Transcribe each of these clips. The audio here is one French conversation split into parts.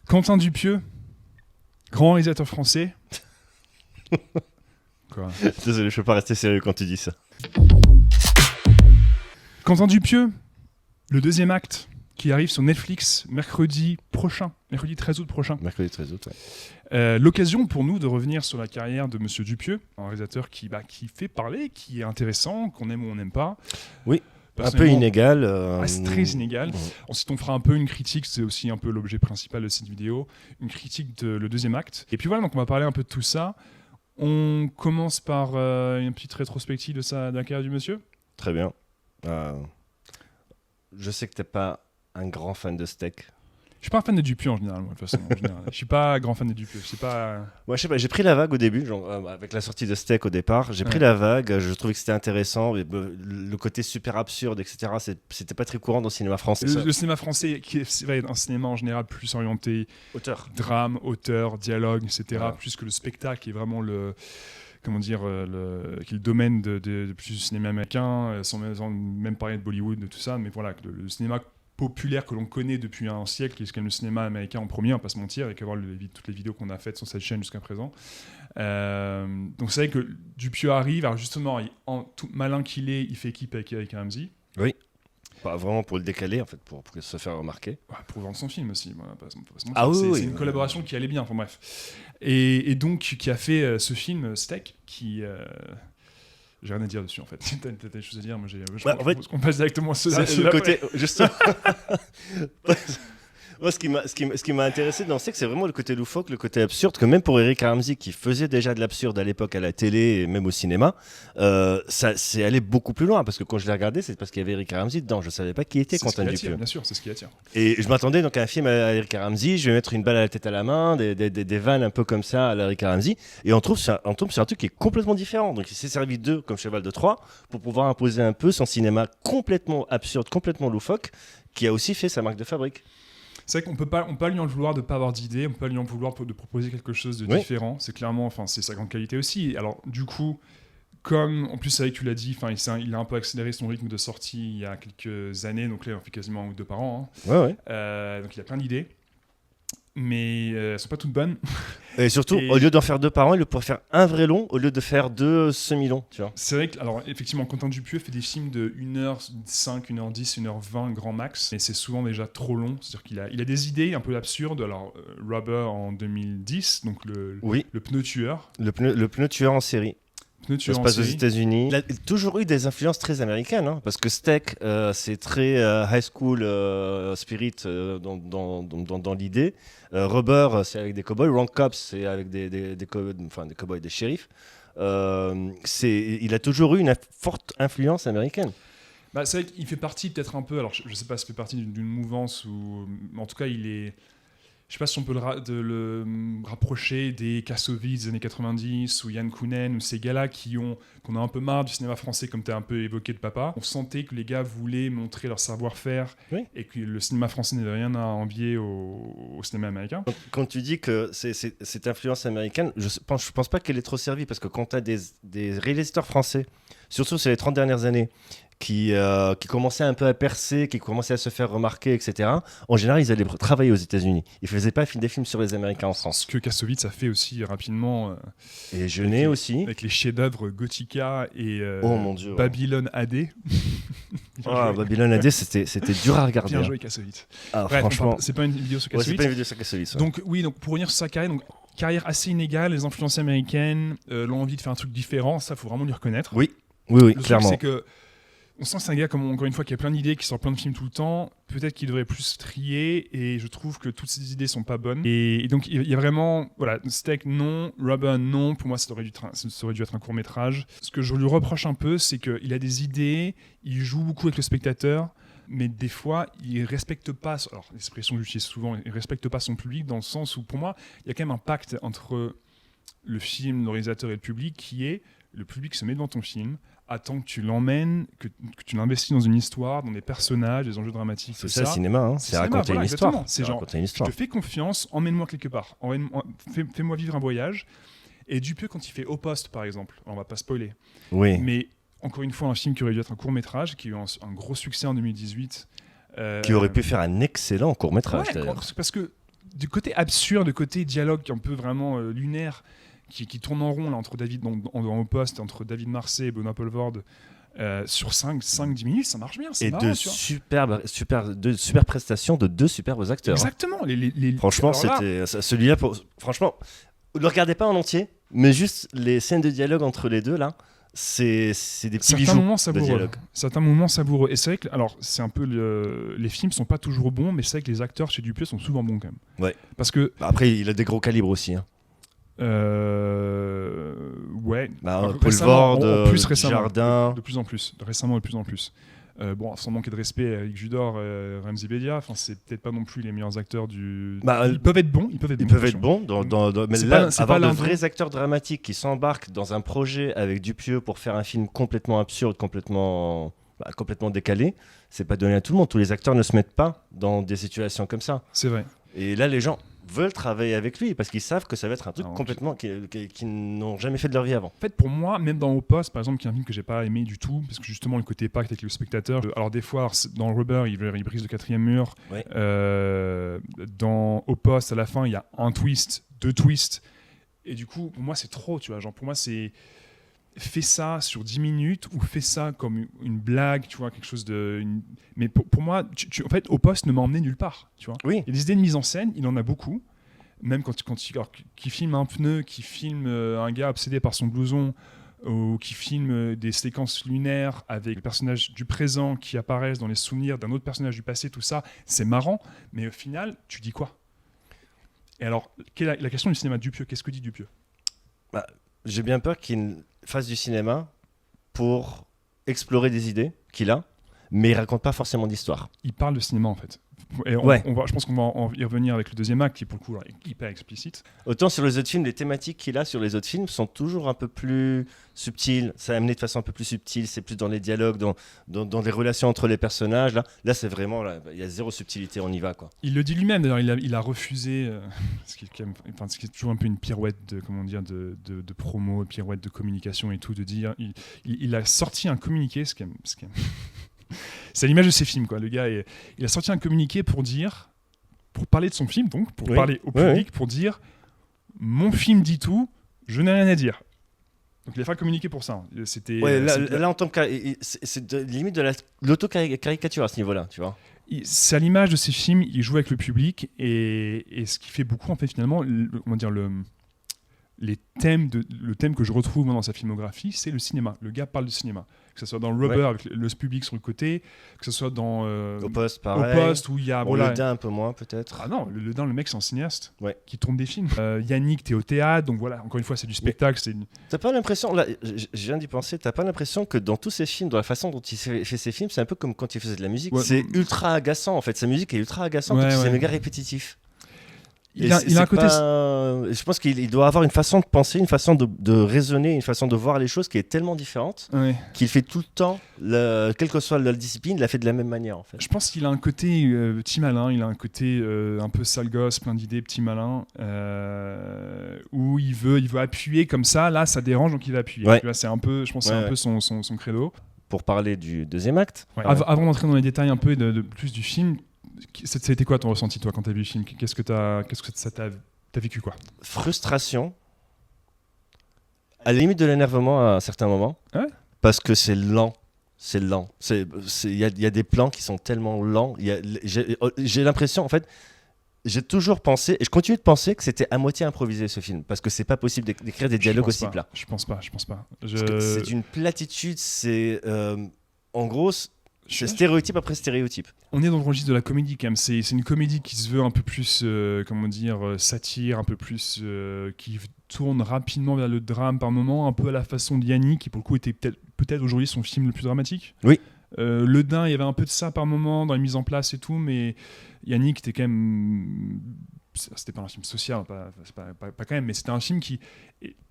Quentin Dupieux, grand réalisateur français. Quoi ? Désolé, je peux pas rester sérieux quand tu dis ça. Quentin Dupieux, le deuxième acte qui arrive sur Netflix mercredi 13 août prochain. Mercredi 13 août, ouais. L'occasion pour nous de revenir sur la carrière de Monsieur Dupieux, un réalisateur qui fait parler, qui est intéressant, qu'on aime ou on n'aime pas. Oui, un peu inégal. C'est très inégal. Ensuite, on fera un peu une critique, c'est aussi un peu l'objet principal de cette vidéo, une critique de le deuxième acte. Et puis voilà, donc on va parler un peu de tout ça. On commence par une petite rétrospective de la carrière du monsieur. Très bien. Je sais que t'es pas un grand fan de steak. Je suis pas un fan de Dupieux en général, moi, de toute façon. Je suis pas grand fan de Dupieux. C'est pas. Moi, je sais pas. J'ai pris la vague au début, avec la sortie de Steak au départ. J'ai pris la vague. Je trouvais que c'était intéressant. Le côté super absurde, etc. C'était pas très courant dans le cinéma français. Le cinéma français, qui est un cinéma en général plus orienté drame, auteur, dialogue, etc. Voilà. Plus que le spectacle, qui est vraiment le. Comment dire, qui est le domaine de plus du cinéma américain, sans même parler de Bollywood, de tout ça. Mais voilà, le cinéma populaire que l'on connaît depuis un siècle, qui est quand même le cinéma américain en premier, on va pas se mentir, avec avoir toutes les vidéos qu'on a faites sur cette chaîne jusqu'à présent. Donc c'est vrai que Dupieux arrive, alors justement, tout malin qu'il est, il fait équipe avec Eric Ramsey. Oui. Pas vraiment pour le décaler, en fait, pour se faire remarquer. Ouais, pour vendre son film aussi. C'est une collaboration qui allait bien, enfin bref. Et donc, qui a fait ce film, Steak, qui... J'ai rien à dire dessus en fait. T'as des choses à dire, moi en fait, on passe directement sur le côté. Juste. Moi, ce qui m'a intéressé dans c'est vraiment le côté loufoque, le côté absurde, que même pour Eric Ramsey, qui faisait déjà de l'absurde à l'époque à la télé et même au cinéma, ça c'est allé beaucoup plus loin, parce que quand je l'ai regardé, c'est parce qu'il y avait Eric Ramsey dedans. Je savais pas qui était Quentin Dupieux. Bien sûr, c'est ce qui attire. Et je m'attendais donc à un film à Eric Ramsey, je vais mettre une balle à la tête à la main, des vannes un peu comme ça à Eric Ramsey, et on tombe sur un truc qui est complètement différent. Donc il s'est servi d'eux comme cheval de Troie pour pouvoir imposer un peu son cinéma complètement absurde, complètement loufoque, qui a aussi fait sa marque de fabrique. C'est vrai qu'on peut pas lui en vouloir de pas avoir d'idée, on peut pas lui en vouloir de proposer quelque chose de différent. C'est clairement, c'est sa grande qualité aussi. Alors du coup, comme en plus c'est vrai que tu l'as dit, il a un peu accéléré son rythme de sortie il y a quelques années, donc là il en fait quasiment 1 ou 2 par an. Hein. Donc il a plein d'idées, mais elles sont pas toutes bonnes. Et surtout, au lieu d'en faire 2 par an, il pourrait faire un vrai long au lieu de faire 2 semi-longs, tu vois. C'est vrai que, alors effectivement, Quentin Dupieux fait des films de 1h05, 1h10, 1h20 grand max, mais c'est souvent déjà trop long. C'est-à-dire qu'il a des idées un peu absurdes. Alors, Rubber en 2010, donc le pneu tueur. Le pneu tueur en série. Ça se passe aux États-Unis. Il a toujours eu des influences très américaines, hein, parce que Steak, c'est très high school spirit dans l'idée. Rubber, c'est avec des cowboys. Wrong Cops, c'est avec des cowboys, des shérifs. Il a toujours eu une forte influence américaine. C'est vrai qu'il fait partie peut-être un peu, alors je ne sais pas s'il fait partie d'une mouvance, ou en tout cas il est... Je ne sais pas si on peut le rapprocher des Kassovitz des années 90 ou Yann Kounen ou ces gars-là qu'on a un peu marre du cinéma français, comme tu as un peu évoqué de Papa. On sentait que les gars voulaient montrer leur savoir-faire et que le cinéma français n'avait rien à envier au cinéma américain. Quand tu dis que cette influence américaine, je pense pas qu'elle est trop servie, parce que quand tu as des réalisateurs français, surtout sur les 30 dernières années, qui commençaient un peu à percer, qui commençaient à se faire remarquer, etc. En général, ils allaient travailler aux États-Unis. Ils faisaient pas des films sur les Américains en France. Ce que Kassovitz a fait aussi rapidement. Et Jeunet aussi. Avec les chefs-d'œuvre Gothica et mon Dieu, Babylone AD. Babylone AD, c'était dur à regarder. Bien joué, Kassovitz. Bref, franchement, c'est pas une vidéo sur Kassovitz. C'est pas une vidéo sur Kassovitz. Donc pour revenir sur sa carrière, carrière assez inégale, les influences américaines, l'envie de faire un truc différent, ça faut vraiment lui reconnaître. Oui, clairement. C'est que on sent que c'est un gars, comme encore une fois, qui a plein d'idées, qui sort plein de films tout le temps. Peut-être qu'il devrait plus trier, et je trouve que toutes ces idées sont pas bonnes. Et donc il y a vraiment, Steak non, Rubber non. Pour moi, ça aurait dû être un court-métrage. Ce que je lui reproche un peu, c'est qu'il a des idées, il joue beaucoup avec le spectateur, mais des fois, il respecte pas. Alors l'expression que j'utilise souvent, il respecte pas son public, dans le sens où, pour moi, il y a quand même un pacte entre le film, le réalisateur et le public, qui est le public se met devant ton film, attends que tu l'emmènes, que tu l'investis dans une histoire, dans des personnages, des enjeux dramatiques. C'est ça le cinéma, hein. C'est raconter une histoire. C'est genre, je te fais confiance, emmène-moi quelque part, fais-moi vivre un voyage. Et Dupieux, quand il fait Au Poste, par exemple, on va pas spoiler, mais encore une fois, un film qui aurait dû être un court-métrage, qui a eu un gros succès en 2018. Qui aurait pu faire un excellent court-métrage, d'ailleurs. Parce que du côté absurde, du côté dialogue un peu vraiment lunaire, qui tourne en rond là, entre au poste, entre David Marsay et Benoît Poelvoorde, sur 5-10 minutes, ça marche bien. C'est marrant, de super prestations de 2 superbes acteurs. Exactement. Franchement, celui-là, franchement, ne le regardez pas en entier, mais juste les scènes de dialogue entre les deux là. C'est des petits bijoux de dialogue. Certains moments savoureux. Et c'est vrai que, alors, c'est un peu les films sont pas toujours bons, mais c'est vrai que les acteurs chez Dupieux sont souvent bons quand même. Ouais. Parce que après, il a des gros calibres aussi. Hein. Ouais. Poelvoorde, Jardin. De plus en plus. Récemment, de plus en plus. Bon, sans manquer de respect, Eric Judor, Ramzy Bedia, c'est peut-être pas non plus les meilleurs acteurs du. Ils peuvent être bons. Ils peuvent être bons. Mais là, avoir de vrais acteurs dramatiques qui s'embarquent dans un projet avec Dupieux pour faire un film complètement absurde, complètement décalé, c'est pas donné à tout le monde. Tous les acteurs ne se mettent pas dans des situations comme ça. C'est vrai. Et là, les gens veulent travailler avec lui parce qu'ils savent que ça va être un truc complètement qu'ils n'ont jamais fait de leur vie avant. En fait, pour moi, même dans Au Poste, par exemple, qui est un film que j'ai pas aimé du tout, parce que justement le côté pacte avec le spectateur. Alors des fois, dans Rubber, il brise le 4e mur. Ouais. Dans Au Poste, à la fin, il y a un twist, 2 twists, et du coup, pour moi, c'est trop. Tu vois, genre pour moi, c'est fais ça sur 10 minutes ou fais ça comme une blague, tu vois, quelque chose de. Mais pour moi, en fait, Au Poste ne m'a emmené nulle part, tu vois. Oui. Il y a des idées de mise en scène, il en a beaucoup. Même quand qui filme un pneu, qui filme un gars obsédé par son blouson, ou qui filme des séquences lunaires avec les personnages du présent qui apparaissent dans les souvenirs d'un autre personnage du passé, tout ça, c'est marrant, mais au final, tu dis quoi ? Et alors, quelle est la question du cinéma de Dupieux ? Qu'est-ce que dit Dupieux ? J'ai bien peur qu'il fasse du cinéma pour explorer des idées qu'il a, mais il raconte pas forcément d'histoire. Il parle de cinéma en fait. Et je pense qu'on va y revenir avec le deuxième acte qui pour le coup est hyper explicite. Autant sur les autres films, les thématiques qu'il a sur les autres films sont toujours un peu plus subtiles, ça a amené de façon un peu plus subtile, c'est plus dans les dialogues, dans les relations entre les personnages. Là c'est vraiment, il y a zéro subtilité, on y va quoi. Il le dit lui-même d'ailleurs, il a refusé, ce qui est toujours un peu une pirouette de promo, une pirouette de communication et tout, de dire, il a sorti un communiqué, ce qui est c'est l'image de ses films, quoi. Le gars, il a sorti un communiqué pour parler de son film, donc, pour parler au public, pour dire mon film dit tout, je n'ai rien à dire. Donc il a fait un communiqué pour ça. C'était. Là, en tant que c'est limite de l'auto-caricature à ce niveau-là, tu vois. C'est à l'image de ses films, il joue avec le public et ce qui fait beaucoup, en fait, finalement, on va dire le thème que je retrouve dans sa filmographie, c'est le cinéma. Le gars parle du cinéma. Que ce soit dans Rubber avec le public sur le côté, que ce soit dans Au Poste, pareil. Au Poste où il y a Le Dain un peu moins peut-être. Ah non, le Dain, le mec c'est un cinéaste qui tourne des films. Yannick, t'es au théâtre, donc voilà, encore une fois c'est du spectacle. T'as pas l'impression, là, je viens d'y penser, t'as pas l'impression que dans tous ces films, dans la façon dont il fait ses films, c'est un peu comme quand il faisait de la musique. C'est ultra agaçant en fait. Sa musique est ultra agaçante parce que c'est méga répétitif. Il a un côté. Je pense qu'il doit avoir une façon de penser, une façon de raisonner, une façon de voir les choses qui est tellement différente qu'il fait tout le temps, quelle que soit la discipline, il la fait de la même manière en fait. Je pense qu'il a un côté petit malin, il a un côté un peu sale gosse, plein d'idées, petit malin, où il veut appuyer comme ça. Là, ça dérange, donc il va appuyer. Tu vois, c'est un peu, je pense, c'est un peu son credo. Pour parler du deuxième acte. Avant d'entrer dans les détails un peu de plus du film. C'était quoi ton ressenti, toi, quand t'as vu le film ? Qu'est-ce que ça t'as vécu, quoi ? Frustration, à la limite de l'énervement à un certain moment, parce que c'est lent. Il y a des plans qui sont tellement lents. J'ai l'impression, en fait, j'ai toujours pensé, et je continue de penser que c'était à moitié improvisé ce film, parce que c'est pas possible d'écrire des dialogues aussi plats. Je pense pas. C'est une platitude, c'est en gros. C'est stéréotype après stéréotype. On est dans le registre de la comédie quand même. C'est une comédie qui se veut un peu plus, satire, un peu plus, qui tourne rapidement vers le drame par moment, un peu à la façon de Yannick, qui pour le coup était peut-être aujourd'hui son film le plus dramatique. Oui. Le Dain, il y avait un peu de ça par moment dans la mise en place et tout, mais Yannick était quand même... C'était pas un film social, pas quand même, mais c'était un film qui,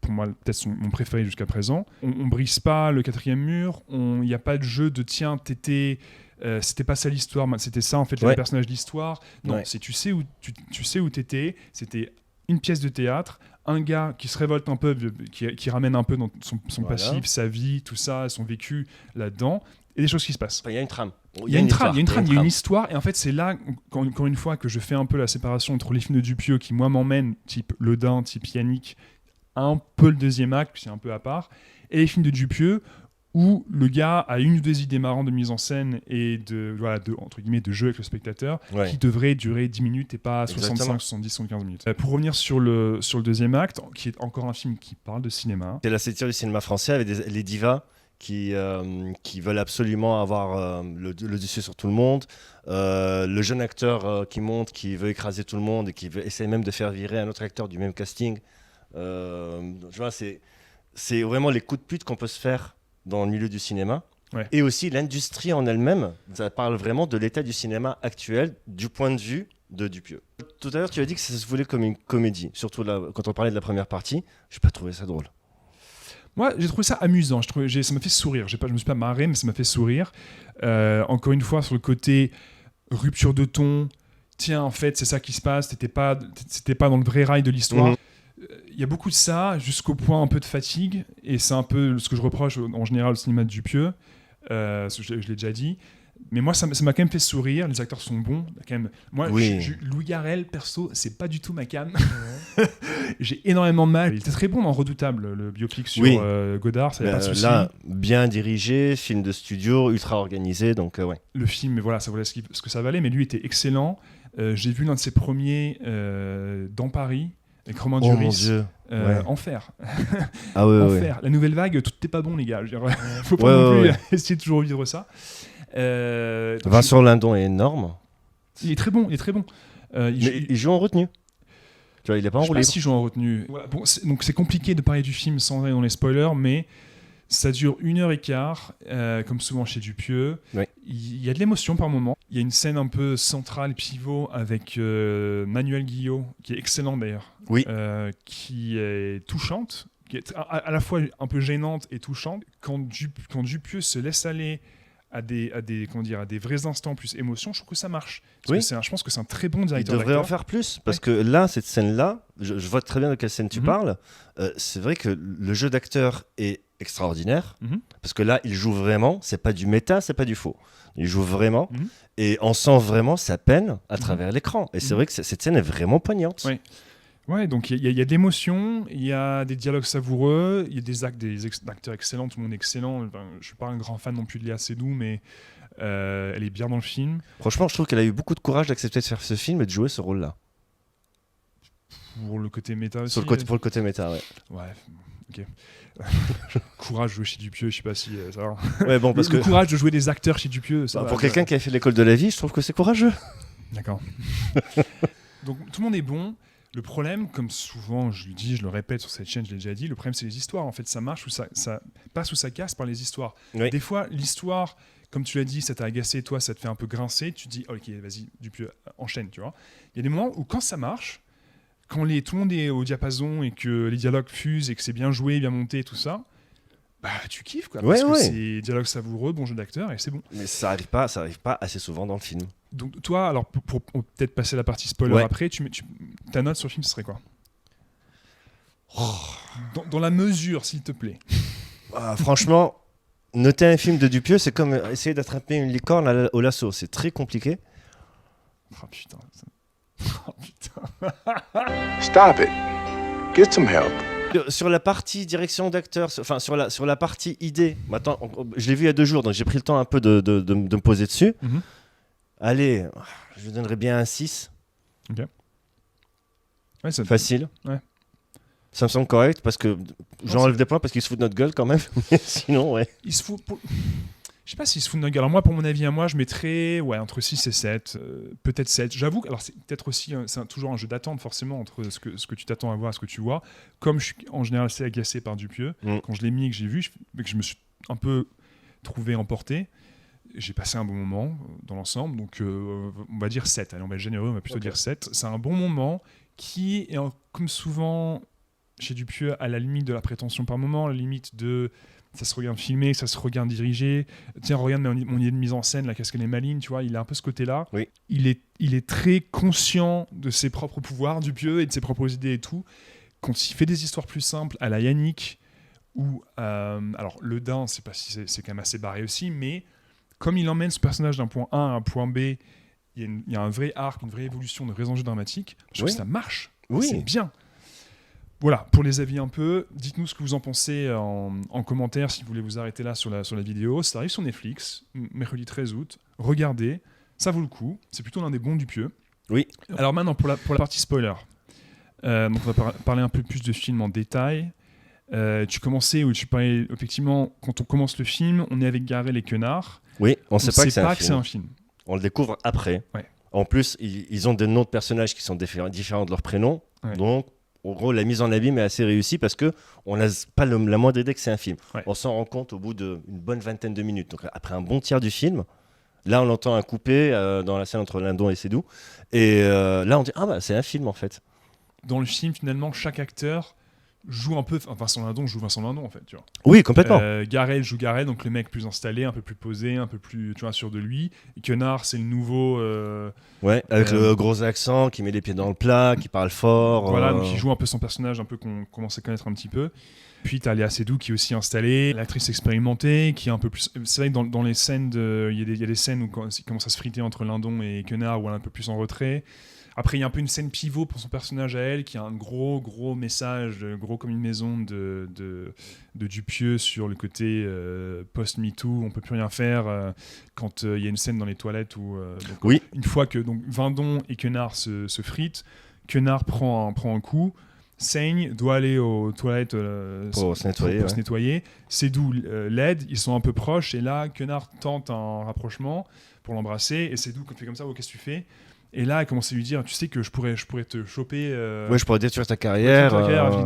pour moi, peut-être mon préféré jusqu'à présent. On brise pas le 4e mur, il n'y a pas de jeu de tiens, c'était pas ça l'histoire, c'était ça en fait le personnage d'histoire. Non, c'est tu sais où t'étais, c'était une pièce de théâtre, un gars qui se révolte un peu, qui ramène un peu dans son passif, sa vie, tout ça, son vécu là-dedans, et des choses qui se passent. Il y a une trame. Il y a une trame, il y a une histoire, et en fait c'est là, encore une fois, que je fais un peu la séparation entre les films de Dupieux qui moi m'emmènent, type Le Dain, type Yannick, un peu le deuxième acte, puis c'est un peu à part, et les films de Dupieux où le gars a une ou deux idées marrantes de mise en scène et entre guillemets, de jeu avec le spectateur, qui devrait durer 10 minutes et pas 65, 70, 75 minutes. Pour revenir sur le deuxième acte, qui est encore un film qui parle de cinéma. C'est la satire du cinéma français avec les divas qui veulent absolument avoir le dessus sur tout le monde. Le jeune acteur qui monte, qui veut écraser tout le monde et qui essaie même de faire virer un autre acteur du même casting. Je vois, c'est vraiment les coups de pute qu'on peut se faire dans le milieu du cinéma. Ouais. Et aussi l'industrie en elle-même. Ça parle vraiment de l'état du cinéma actuel du point de vue de Dupieux. Tout à l'heure, tu as dit que ça se voulait comme une comédie. Surtout là, quand on parlait de la première partie, je n'ai pas trouvé ça drôle. Moi, j'ai trouvé ça amusant. Ça m'a fait sourire. Je me suis pas marré, mais ça m'a fait sourire. Encore une fois, sur le côté rupture de ton. Tiens, en fait, c'est ça qui se passe. T'étais pas dans le vrai rail de l'histoire. Il y a beaucoup de ça, jusqu'au point un peu de fatigue. Et c'est un peu ce que je reproche en général au cinéma de Dupieux. Je l'ai déjà dit. Mais moi, ça m'a quand même fait sourire. Les acteurs sont bons. Quand même. Moi, Louis Garrel, perso, c'est pas du tout ma came. J'ai énormément de mal. Il était très bon dans Redoutable, le biopic sur Godard. Ça pas de souci. Là, bien dirigé, film de studio, ultra organisé. Donc, ouais. Le film, mais voilà, ça valait ce que ça valait. Mais lui était excellent. J'ai vu l'un de ses premiers dans Paris. Avec Romain Duris, Enfer. Enfer. La nouvelle vague, tout n'est pas bon, les gars. Faut pas non plus essayer de toujours vivre ça. Vincent Lindon est énorme. Il est très bon. Il joue en retenue. Tu vois, il est pas en roue libre. Je sais pas s'il joue en retenue. Voilà. Bon, donc c'est compliqué de parler du film sans aller dans les spoilers, mais ça dure 1h15, comme souvent chez Dupieux. Oui. Il y a de l'émotion par moment. Il y a une scène un peu centrale, pivot, avec Manuel Guillot, qui est excellent d'ailleurs, qui est touchante, qui est à la fois un peu gênante et touchante. Quand Dupieux se laisse aller à des vrais instants plus émotion, je trouve que ça marche. Parce que je pense que c'est un très bon directeur. Il devrait en faire plus, parce que là, cette scène-là, je vois très bien de quelle scène tu parles. C'est vrai que le jeu d'acteur est extraordinaire, parce que là, il joue vraiment. C'est pas du méta, c'est pas du faux. Il joue vraiment, et on sent vraiment sa peine à travers l'écran. Et c'est vrai que cette scène est vraiment poignante. Oui. Ouais, donc il y a de l'émotion, il y a des dialogues savoureux, il y a des acteurs excellents, tout le monde est excellent. Enfin, je suis pas un grand fan non plus de Léa Seydoux, mais elle est bien dans le film. Franchement, je trouve qu'elle a eu beaucoup de courage d'accepter de faire ce film et de jouer ce rôle-là. Pour le côté méta aussi. Pour le côté méta, ouais. Ouais, ok. Courage de jouer chez Dupieux, je sais pas si ça va. Ouais, bon, parce le courage de jouer des acteurs chez Dupieux, ça va. Pour quelqu'un qui a fait l'école de la vie, je trouve que c'est courageux. D'accord. Donc tout le monde est bon. Le problème, comme souvent je le répète sur cette chaîne, je l'ai déjà dit, le problème c'est les histoires. En fait, ça marche ou ça passe ou ça casse par les histoires. Oui. Des fois, l'histoire, comme tu l'as dit, ça t'a agacé, toi, ça te fait un peu grincer. Tu te dis, ok, vas-y, Dupieux, enchaîne, tu vois. Il y a des moments où quand ça marche, quand tout le monde est au diapason et que les dialogues fusent et que c'est bien joué, bien monté et tout ça, bah tu kiffes quoi. Parce que c'est dialogue savoureux, bon jeu d'acteur et c'est bon. Mais ça arrive pas assez souvent dans le film. Donc toi, alors pour peut-être passer la partie spoiler après, ta note sur le film, ce serait quoi? Dans la mesure, s'il te plaît. Franchement, noter un film de Dupieux, c'est comme essayer d'attraper une licorne au lasso. C'est très compliqué. Oh putain. Stop it. Get some help. Sur la partie direction d'acteur, enfin sur la partie idée, maintenant, je l'ai vu il y a 2 jours, donc j'ai pris le temps un peu de me poser dessus. Allez, je lui donnerais bien un 6. Ok. Ouais, facile. Ouais. Ça me semble correct, parce que j'enlève des points parce qu'il se fout de notre gueule quand même. Sinon, ouais. Il se fout... Je sais pas s'il se fout de notre gueule. Alors moi, pour mon avis à moi, je mettrais entre 6 et 7, peut-être 7. J'avoue que c'est peut-être aussi c'est toujours un jeu d'attente forcément entre ce que tu t'attends à voir et ce que tu vois. Comme je suis en général assez agacé par Dupieux, quand je l'ai mis et que j'ai vu, que je me suis un peu trouvé emporté, j'ai passé un bon moment dans l'ensemble. Donc on va dire 7. Allez, on va être généreux, on va plutôt dire 7. C'est un bon moment qui est, comme souvent chez Dupieux, à la limite de la prétention par moment, à la limite de... Ça se regarde filmé, ça se regarde dirigé. Tiens, regarde mon idée de mise en scène, là, qu'est-ce qu'elle est maligne, tu vois. Il a un peu ce côté-là. Oui. Il est très conscient de ses propres pouvoirs, Dupieux, et de ses propres idées et tout. Quand il fait des histoires plus simples, à la Yannick, ou alors Le Dain, c'est quand même assez barré aussi, mais comme il emmène ce personnage d'un point A à un point B, il y a un vrai arc, une vraie évolution, de vrais enjeux dramatiques. Je trouve que ça marche. C'est bien. Voilà, pour les avis un peu, dites-nous ce que vous en pensez en commentaire si vous voulez vous arrêter là sur la vidéo. Ça arrive sur Netflix, mercredi 13 août. Regardez, ça vaut le coup. C'est plutôt l'un des bons Dupieux. Oui. Alors maintenant, pour la partie spoiler. Donc on va parler un peu plus de film en détail. Tu parlais, effectivement, quand on commence le film, on est avec Garel et Quenard. Oui, on ne sait pas que c'est un film. On le découvre après. Ouais. En plus, ils ont des noms de personnages qui sont différents de leurs prénoms. Ouais. Donc, en gros, la mise en abîme est assez réussie parce qu'on n'a pas la moindre idée que c'est un film. Ouais. On s'en rend compte au bout d'une bonne vingtaine de minutes. Donc, après un bon tiers du film, là, on entend un coupé dans la scène entre Lindon et Seydoux. Et là, on dit « Ah, bah, c'est un film, en fait ». Dans le film, finalement, chaque acteur joue un peu... Enfin, Vincent Lindon joue Vincent Lindon, en fait, tu vois. Oui, complètement. Garel joue Garel, donc le mec plus installé, un peu plus posé, un peu plus, tu vois, sûr de lui. Et Quenard, c'est le nouveau... avec le gros accent, qui met les pieds dans le plat, qui parle fort. Voilà, donc il joue un peu son personnage, un peu qu'on commence à connaître un petit peu. Puis t'as Léa Seydoux qui est aussi installée, l'actrice expérimentée, qui est un peu plus... C'est vrai que dans les scènes, il y a des scènes où il commence à se friter entre Lindon et Quenard, où elle est un peu plus en retrait. Après, il y a un peu une scène pivot pour son personnage à elle, qui a un gros message, gros comme une maison de Dupieux sur le côté post-MeToo, on peut plus rien faire, quand il y a une scène dans les toilettes où, une fois que Vindon et Quenard se fritent, Quenard prend un coup, saigne, doit aller aux toilettes pour se nettoyer. Seydoux l'aide, ils sont un peu proches, et là, Quenard tente un rapprochement pour l'embrasser, et Seydoux fait comme ça, qu'est-ce que tu fais ? Et là, elle commence à lui dire, tu sais que je pourrais te choper. Oui, je pourrais détruire ta carrière.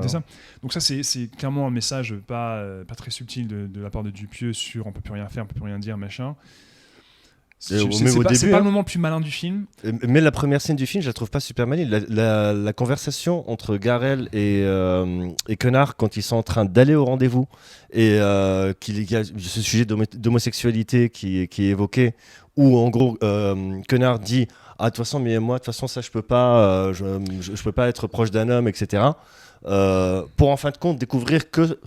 Ça. Donc ça, c'est clairement un message pas très subtil de la part de Dupieux sur on peut plus rien faire, on peut plus rien dire, machin. C'est pas le moment le plus malin du film. Mais la première scène du film, je la trouve pas super maligne. La conversation entre Garel et Quenard quand ils sont en train d'aller au rendez-vous et qu'il y a ce sujet d'homosexualité qui est évoqué, où en gros Quenard dit « Ah, de toute façon, mais moi, de toute façon, ça, je peux pas, je peux pas être proche d'un homme, etc. » Pour en fin de compte découvrir que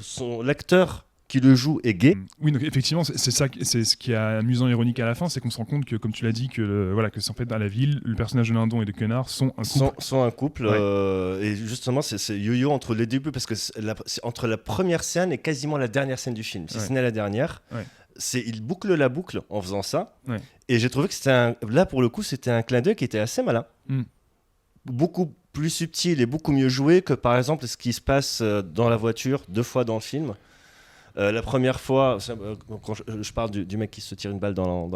l'acteur qui le joue est gay. Oui, donc effectivement, c'est ce qui est amusant et ironique à la fin, c'est qu'on se rend compte que, comme tu l'as dit, que c'est en fait dans la ville, le personnage de Lindon et de Quenard sont un couple. Sont un couple, et justement, c'est yo-yo entre les deux, parce que c'est entre la première scène et quasiment la dernière scène du film, si ce n'est la dernière. Ouais. Il boucle la boucle en faisant ça, et j'ai trouvé que là pour le coup c'était un clin d'œil qui était assez malin, beaucoup plus subtil et beaucoup mieux joué que par exemple ce qui se passe dans la voiture 2 fois dans le film. La première fois, quand je parle du mec qui se tire une balle dans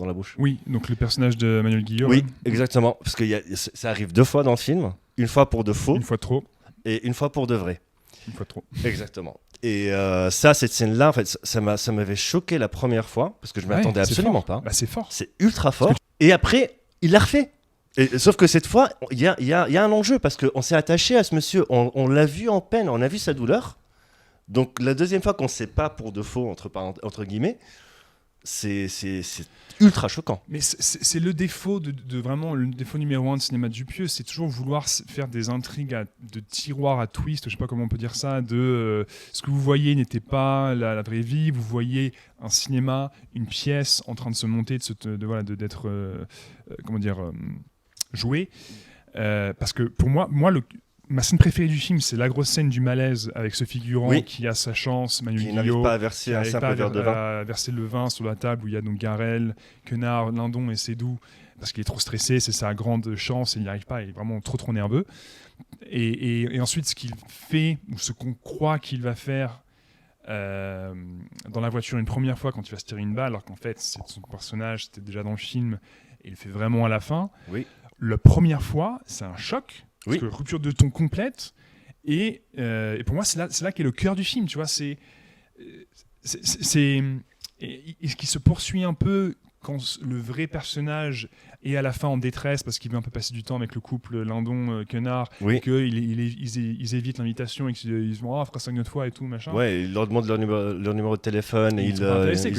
la bouche. Oui, donc le personnage de Manuel Guillaume. Oui, exactement, parce que ça arrive 2 fois dans le film, une fois pour de faux, une fois trop, et une fois pour de vrai. Une fois trop. Exactement. Et cette scène-là, en fait, ça m'avait choqué la première fois, parce que je ne m'attendais absolument pas. Bah, c'est fort. C'est ultra fort. Et après, il l'a refait. Sauf que cette fois, il y a un enjeu, parce qu'on s'est attaché à ce monsieur, on l'a vu en peine, on a vu sa douleur. Donc la deuxième fois qu'on ne sait pas pour de faux, entre guillemets, c'est ultra choquant. Mais c'est le défaut vraiment le défaut numéro 1 de cinéma de Dupieux, c'est toujours vouloir faire des intrigues de tiroirs à twist, je sais pas comment on peut dire ça, ce que vous voyez n'était pas la vraie vie, vous voyez un cinéma, une pièce en train de se monter, d'être joué, parce que pour moi ma scène préférée du film, c'est la grosse scène du malaise avec ce figurant qui a sa chance, Manuel Guillaume, qui n'arrive pas à verser un simple verre de vin. À verser le vin sur la table où il y a donc Garel, Quenard, Lindon et Seydoux, parce qu'il est trop stressé, c'est sa grande chance et il n'y arrive pas, il est vraiment trop nerveux. Et ensuite, ce qu'il fait, ou ce qu'on croit qu'il va faire dans la voiture une première fois quand il va se tirer une balle, alors qu'en fait, c'est son personnage, c'était déjà dans le film, et il le fait vraiment à la fin. Oui. La première fois, c'est un choc. Parce que rupture de ton complète, et pour moi c'est là qu'est le cœur du film, tu vois, ce qui se poursuit un peu quand le vrai personnage est à la fin en détresse parce qu'il veut un peu passer du temps avec le couple Lindon-Quenard, et qu'ils évitent l'invitation et qu'ils se vont fera ça une autre fois et tout machin. Ouais, ils leur demandent leur numéro de téléphone et ils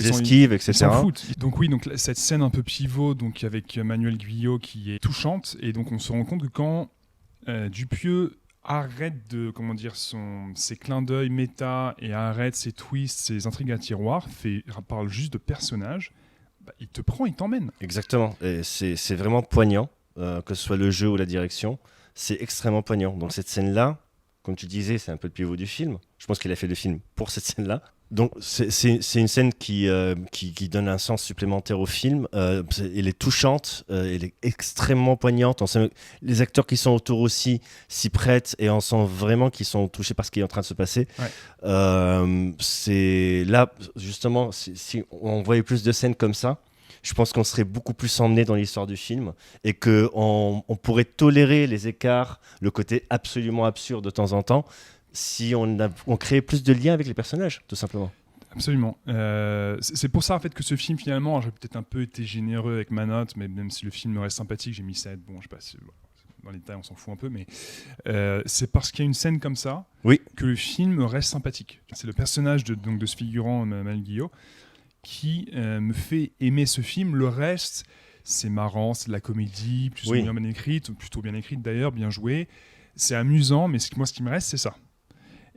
esquivent, etc. Ils s'en foutent. Donc cette scène un peu pivot, donc avec Manuel Guillot qui est touchante, et donc on se rend compte que quand Dupieux arrête ses clins d'œil méta et arrête ses twists, ses intrigues à tiroir, parle juste de personnages, il te prend, il t'emmène. Exactement. Et c'est vraiment poignant, que ce soit le jeu ou la direction. C'est extrêmement poignant. Donc cette scène-là, comme tu disais, c'est un peu le pivot du film. Je pense qu'il a fait le film pour cette scène-là. Donc c'est une scène qui donne un sens supplémentaire au film. Elle est touchante, elle est extrêmement poignante. Les acteurs qui sont autour aussi s'y prêtent et on sent vraiment qu'ils sont touchés par ce qui est en train de se passer. C'est là, justement, si on voyait plus de scènes comme ça, je pense qu'on serait beaucoup plus emmené dans l'histoire du film et qu'on pourrait tolérer les écarts, le côté absolument absurde de temps en temps, si on créait plus de liens avec les personnages, tout simplement. Absolument. C'est pour ça en fait que ce film, finalement, j'ai peut-être un peu été généreux avec ma note, mais même si le film me reste sympathique, j'ai mis 7. Bon, je sais pas si, dans les détails, on s'en fout un peu, mais c'est parce qu'il y a une scène comme ça que le film reste sympathique. C'est le personnage de ce figurant, Mal Guillot, qui me fait aimer ce film. Le reste, c'est marrant, c'est de la comédie, plus ou moins bien écrite, plutôt bien écrite d'ailleurs, bien jouée. C'est amusant, mais moi, ce qui me reste, c'est ça.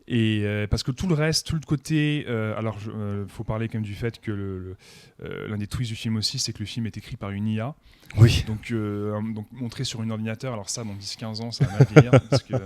Et parce que tout le reste, tout le côté... alors, faut parler quand même du fait que l'un des twists du film aussi, c'est que le film est écrit par une IA. Oui. Donc montré sur un ordinateur, alors ça, dans 10-15 ans, ça va mal vieillir, parce que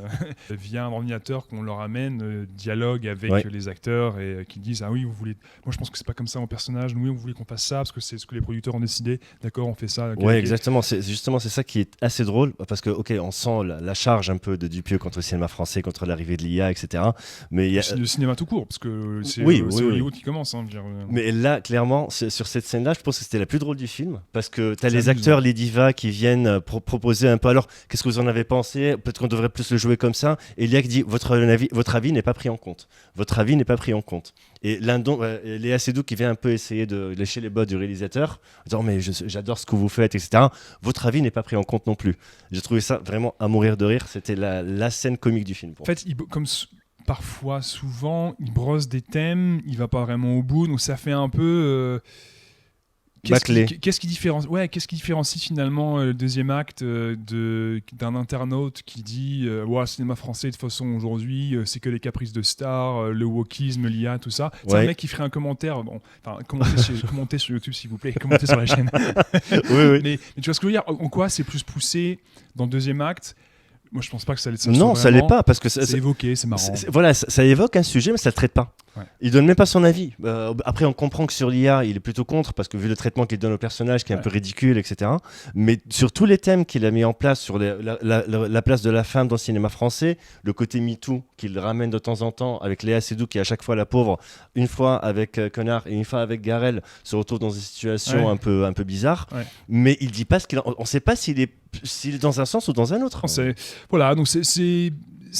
via un ordinateur qu'on leur amène, dialogue avec les acteurs et qui disent « Ah oui, vous voulez... Moi, je pense que c'est pas comme ça mon personnage. Nous, on voulait qu'on fasse ça, parce que c'est ce que les producteurs ont décidé. D'accord, on fait ça. » Ouais, exactement. C'est ça qui est assez drôle, parce que, on sent la charge un peu de Dupieux contre le cinéma français, contre l'arrivée de l'IA, etc. Mais le cinéma tout court, parce que c'est Hollywood qui commence. Hein, mais là, clairement, sur cette scène-là, je pense que c'était la plus drôle du film, parce que tu as les acteurs, les divas qui viennent proposer un peu, alors, qu'est-ce que vous en avez pensé ? Peut-être qu'on devrait plus le jouer comme ça. Et Léa qui dit, votre avis n'est pas pris en compte. Votre avis n'est pas pris en compte. Et Léa Seydoux qui vient un peu essayer de lécher les bottes du réalisateur, en disant, mais j'adore ce que vous faites, etc. Votre avis n'est pas pris en compte non plus. J'ai trouvé ça vraiment à mourir de rire. C'était la scène comique du film. En fait, parfois, souvent, il brosse des thèmes, il va pas vraiment au bout, donc ça fait un peu... Qu'est-ce qui différencie finalement le deuxième acte d'un internaute qui dit cinéma français de toute façon aujourd'hui c'est que les caprices de stars, le wokisme, l'IA, tout ça. C'est un mec qui ferait un commentaire, commentez sur YouTube s'il vous plaît, commentez sur la chaîne. oui. Mais tu vois ce que je veux dire, en quoi c'est plus poussé dans le deuxième acte? Moi, je pense pas que ça l'est. Non, ça l'est pas, parce que c'est évoqué, c'est marrant. Ça évoque un sujet, mais ça le traite pas. Ouais. Il donne même pas son avis. Après, on comprend que sur l'IA, il est plutôt contre, parce que vu le traitement qu'il donne au personnage, qui est un peu ridicule, etc. Mais sur tous les thèmes qu'il a mis en place, sur la place de la femme dans le cinéma français, le côté MeToo qu'il ramène de temps en temps, avec Léa Seydoux, qui est à chaque fois la pauvre, une fois avec Connard et une fois avec Garel, se retrouve dans des situations un peu bizarres. Ouais. Mais il dit pas ce qu'il. On sait pas s'il est dans un sens ou dans un autre. Voilà, donc c'est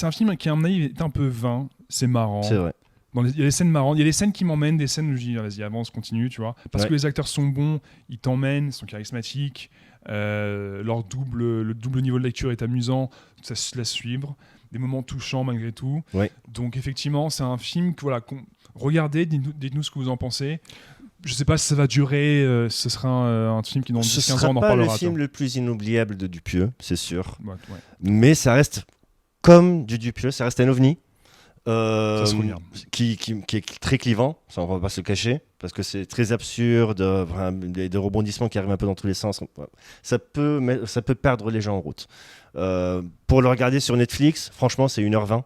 un film qui, à mon avis, est un peu vain. C'est marrant. C'est vrai. Il y a des scènes marrantes, il y a des scènes qui m'emmènent, des scènes où je dis vas-y avance, continue, tu vois. Parce que les acteurs sont bons, ils t'emmènent, ils sont charismatiques, le double niveau de lecture est amusant, ça se laisse suivre, des moments touchants malgré tout. Ouais. Donc effectivement, c'est un film que regardez, dites-nous ce que vous en pensez. Je sais pas si ça va durer, ce sera un film qui dans 10-15 ans on en parlera. Ce sera pas le film le plus inoubliable de Dupieux, c'est sûr. Ouais. Mais ça reste comme du Dupieux, ça reste un ovni. Qui est très clivant, ça on va pas se le cacher, parce que c'est très absurde, des rebondissements qui arrivent un peu dans tous les sens. Ça peut perdre les gens en route. Pour le regarder sur Netflix, franchement, c'est 1h20.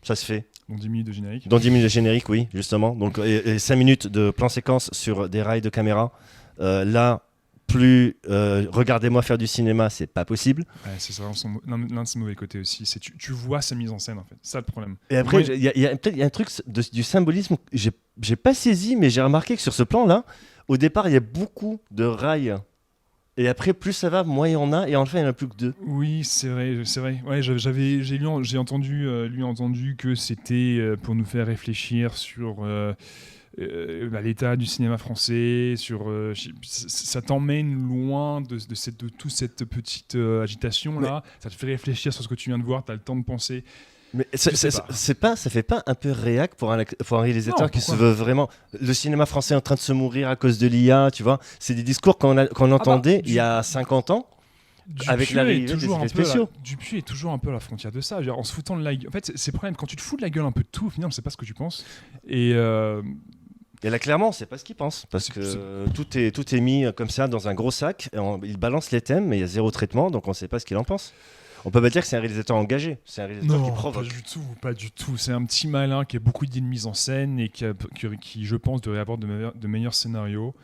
Ça se fait. Dans 10 minutes de générique. Dans 10 minutes de générique, oui, justement. Donc, et 5 minutes de plan séquence sur des rails de caméra. Là, plus regardez-moi faire du cinéma, c'est pas possible. Ouais, c'est ça, l'un de ses mauvais côtés aussi. C'est tu vois sa mise en scène en fait, c'est ça le problème. Et après, il y a un truc du symbolisme que j'ai pas saisi, mais j'ai remarqué que sur ce plan-là, au départ, il y a beaucoup de rails. Et après, plus ça va, moins il y en a, et enfin, il n'y en a plus que 2. Oui, c'est vrai. Ouais, j'ai entendu que c'était pour nous faire réfléchir sur l'état du cinéma français, ça t'emmène loin de toute cette petite agitation là. Ça te fait réfléchir sur ce que tu viens de voir. T'as le temps de penser. Mais ça fait pas un peu réac pour un réalisateur qui se veut vraiment. Le cinéma français est en train de se mourir à cause de l'IA, tu vois. C'est des discours qu'on entendait il y a 50 ans. Avec l'arrivée des effets spéciaux. Dupieux est toujours un peu à la frontière de ça. En se foutant de la gueule. En fait, c'est le problème. Quand tu te fous de la gueule un peu de tout, au final, on ne sait pas ce que tu penses. Et Et là, clairement, on ne sait pas ce qu'il pense, parce que tout est mis comme ça dans un gros sac, il balance les thèmes, mais il y a zéro traitement, donc on ne sait pas ce qu'il en pense. On peut pas dire que c'est un réalisateur engagé, c'est un réalisateur qui provoque. Pas du tout. C'est un petit malin qui a beaucoup d'idées de mise en scène et qui je pense, devrait avoir de meilleurs scénarios.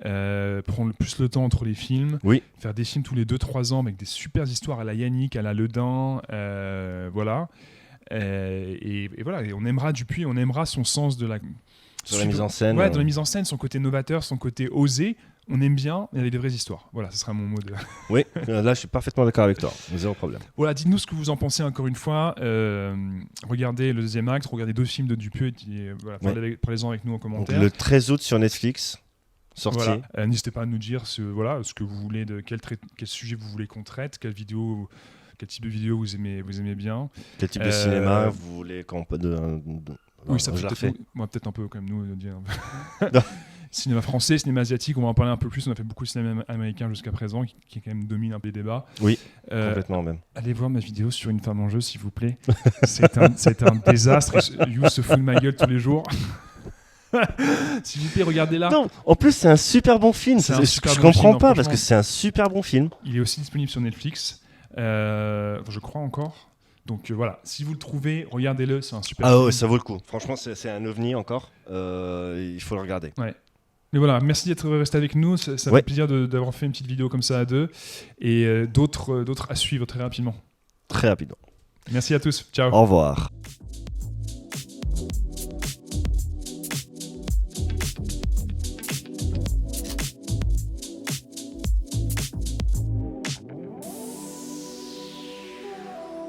Prendre plus le temps entre les films, faire des films tous les 2-3 ans avec des super histoires à la Yannick, à la Ledin, voilà. Et voilà, et on aimera Dupuis, on aimera son sens de la mise en scène. Ouais, dans la mise en scène, son côté novateur, son côté osé. On aime bien, il y avait des vraies histoires. Voilà, ce sera mon mot de... Oui, là je suis parfaitement d'accord avec toi, zéro problème. Voilà, dites-nous ce que vous en pensez encore une fois. Regardez le deuxième acte, regardez d'autres films de Dupuis, et voilà, parlez-en avec nous en commentaire. Donc, le 13 août sur Netflix, sorti. Voilà. N'hésitez pas à nous dire ce que vous voulez, quel sujet vous voulez qu'on traite, quel type de vidéo vous aimez bien. Quel type de cinéma vous voulez qu'on peut... Oui, ça peut-être un peu comme nous dire. Cinéma français, cinéma asiatique, on va en parler un peu plus. On a fait beaucoup de cinéma américain jusqu'à présent, qui quand même domine un peu les débats. Oui, complètement même. Allez voir ma vidéo sur une femme en jeu, s'il vous plaît. C'est un désastre. You se fout de ma gueule tous les jours. S'il vous plaît, regardez-la. Non, en plus, c'est un super bon film. Je comprends pas parce que c'est un super bon film. Il est aussi disponible sur Netflix. Je crois encore. Donc voilà, si vous le trouvez, regardez-le, c'est un super film. Ouais, ça vaut le coup. Franchement, c'est un ovni encore. Il faut le regarder. Ouais. Mais voilà, merci d'être resté avec nous. Ça fait plaisir d'avoir fait une petite vidéo comme ça à deux. Et d'autres à suivre très rapidement. Très rapidement. Merci à tous. Ciao. Au revoir.